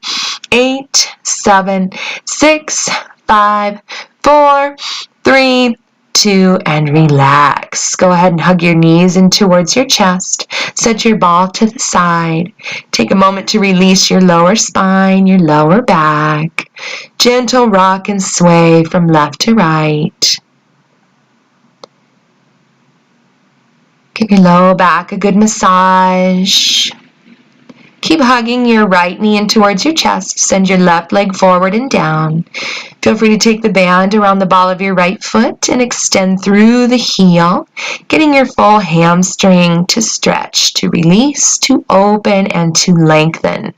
8, 7, 6, 5, 4, 3, 2, and relax. Go ahead and hug your knees in towards your chest. Set your ball to the side. Take a moment to release your lower spine, your lower back. Gentle rock and sway from left to right. Give your low back a good massage. Keep hugging your right knee in towards your chest. Send your left leg forward and down. Feel free to take the band around the ball of your right foot and extend through the heel, getting your full hamstring to stretch, to release, to open, and to lengthen.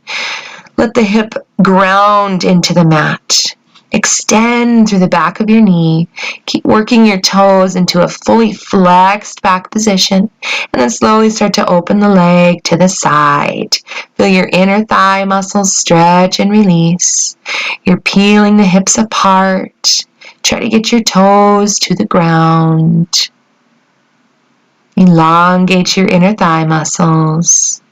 Let the hip ground into the mat. Extend through the back of your knee. Keep working your toes into a fully flexed back position, and then slowly start to open the leg to the side. Feel your inner thigh muscles stretch and release. You're peeling the hips apart. Try to get your toes to the ground. Elongate your inner thigh muscles.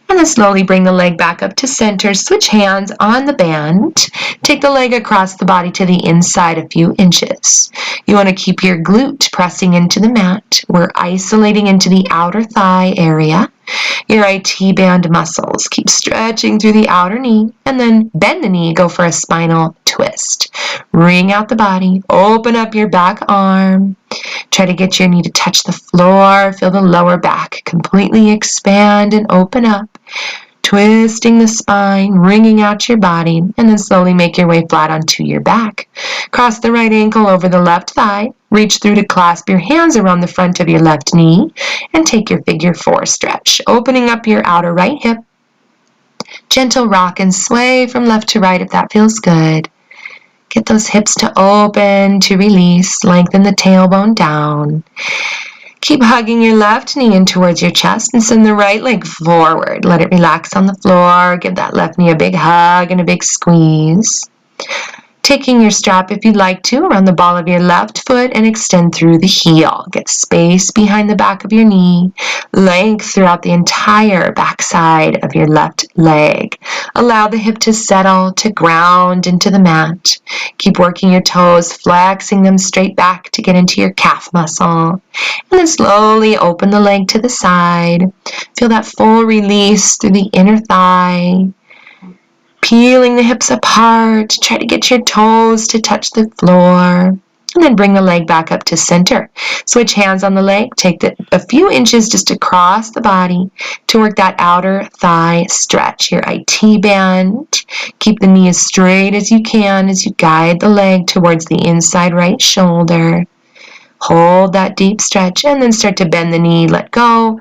And then slowly bring the leg back up to center. Switch hands on the band. Take the leg across the body to the inside a few inches. You want to keep your glute pressing into the mat. We're isolating into the outer thigh area. Your IT band muscles. Keep stretching through the outer knee, and then bend the knee. Go for a spinal twist. Wring out the body. Open up your back arm. Try to get your knee to touch the floor. Feel the lower back completely expand and open up. Twisting the spine, wringing out your body, and then slowly make your way flat onto your back. Cross the right ankle over the left thigh. Reach through to clasp your hands around the front of your left knee and take your figure 4 stretch, opening up your outer right hip. Gentle rock and sway from left to right if that feels good. Get those hips to open, to release, lengthen the tailbone down. Keep hugging your left knee in towards your chest and send the right leg forward. Let it relax on the floor. Give that left knee a big hug and a big squeeze. Taking your strap, if you'd like to, around the ball of your left foot and extend through the heel. Get space behind the back of your knee. Length throughout the entire backside of your left leg. Allow the hip to settle, to ground into the mat. Keep working your toes, flexing them straight back to get into your calf muscle. And then slowly open the leg to the side. Feel that full release through the inner thigh. Peeling the hips apart. Try to get your toes to touch the floor. And then bring the leg back up to center. Switch hands on the leg. Take a few inches just across the body to work that outer thigh stretch. Your IT band. Keep the knee as straight as you can as you guide the leg towards the inside right shoulder. Hold that deep stretch and then start to bend the knee. Let go.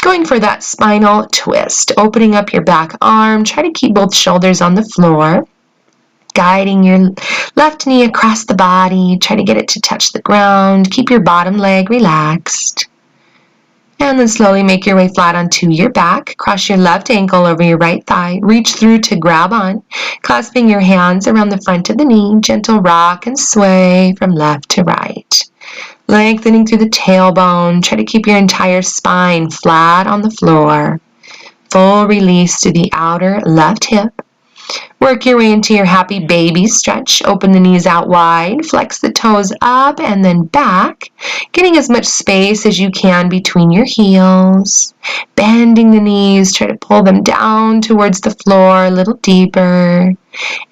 Going for that spinal twist, opening up your back arm. Try to keep both shoulders on the floor. Guiding your left knee across the body. Try to get it to touch the ground. Keep your bottom leg relaxed. And then slowly make your way flat onto your back. Cross your left ankle over your right thigh. Reach through to grab on. Clasping your hands around the front of the knee. Gentle rock and sway from left to right. Lengthening through the tailbone. Try to keep your entire spine flat on the floor. Full release to the outer left hip. Work your way into your happy baby stretch. Open the knees out wide. Flex the toes up and then back. Getting as much space as you can between your heels. Bending the knees. Try to pull them down towards the floor a little deeper.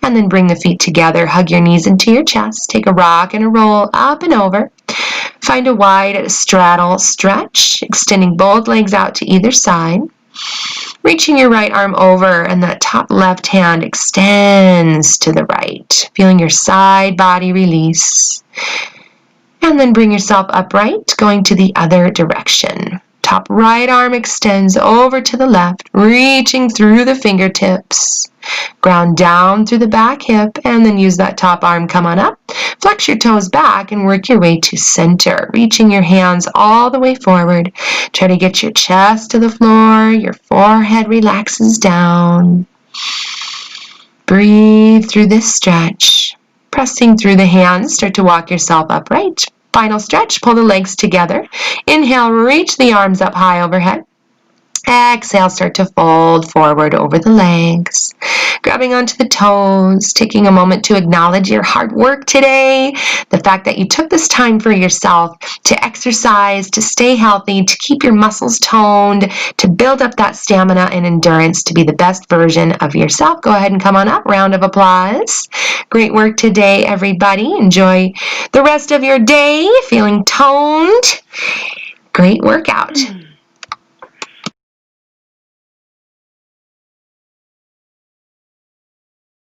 And then bring the feet together. Hug your knees into your chest. Take a rock and a roll up and over. Find a wide straddle stretch, extending both legs out to either side. Reaching your right arm over and that top left hand extends to the right. Feeling your side body release. And then bring yourself upright, going to the other direction. Top right arm extends over to the left, reaching through the fingertips. Ground down through the back hip, and then use that top arm, come on up. Flex your toes back and work your way to center, reaching your hands all the way forward. Try to get your chest to the floor, your forehead relaxes down. Breathe through this stretch. Pressing through the hands, start to walk yourself upright. Final stretch, pull the legs together. Inhale, reach the arms up high overhead. Exhale, start to fold forward over the legs, grabbing onto the toes, taking a moment to acknowledge your hard work today, the fact that you took this time for yourself to exercise, to stay healthy, to keep your muscles toned, to build up that stamina and endurance to be the best version of yourself. Go ahead and come on up. Round of applause. Great work today, everybody. Enjoy the rest of your day, feeling toned. Great workout.